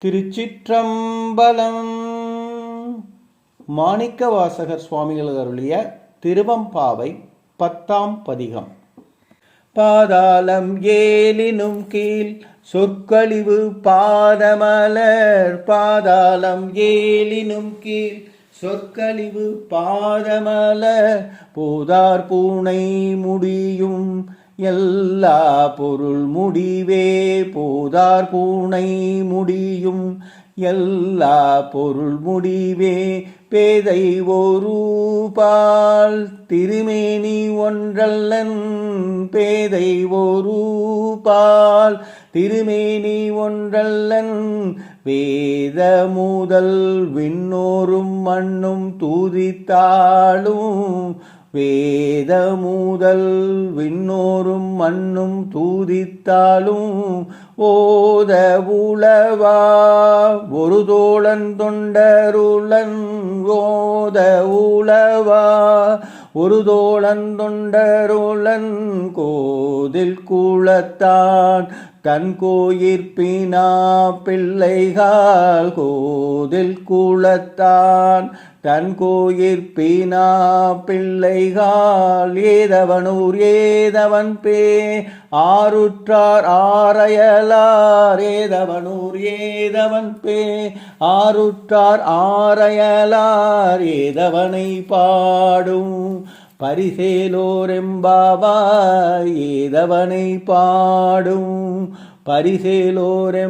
திருச்சிற்றம்பலம். மாணிக்கவாசகர் சுவாமிகள் அருளிய திருவம்பாவை 10ஆம் பதிகம். பாதாளம் ஏலினும் கீழ் சொற்கழிவு பாதமலர், பாதாளம் ஏலினும் கீழ் சொற்கழிவு பாதமலர், போதார் பூனை முடியும் எல்லா பொருள் முடிவே, போதார் பூனை முடியும் எல்லா பொருள் முடிவே, பேதை ஒரு பால் திருமேனி ஒன்றல்லன், பேதை ஒரு பால் திருமேனி ஒன்றல்லன், வேத முதல் விண்ணோரும் மண்ணும் தூதித்தாளும், வேத முதல் விண்ணோரும் மண்ணும் தூதித்தாலும், ஓத உளவா ஒரு தோழன் தொண்டருளன், ஓத உளவா ஒரு தோழன் தொண்டருளன், கோதில் குளத்தான் தன் கோயிற்பினா பிள்ளைகள், கோதில் குளத்தான் தன் கோயிற்பினா பிள்ளைகள், ஏதவனூர் ஏதவன் பே ஆருற்றார் ஆரையலார், ஏதவனூர் ஏதவன் பே ஆருற்றார் ஆரையலார், ஏதவனை பாடும் பரிசேலோரெம்பாவாய், ஏதவனை பாடும் பரிசேலோரெம்பாவாய்.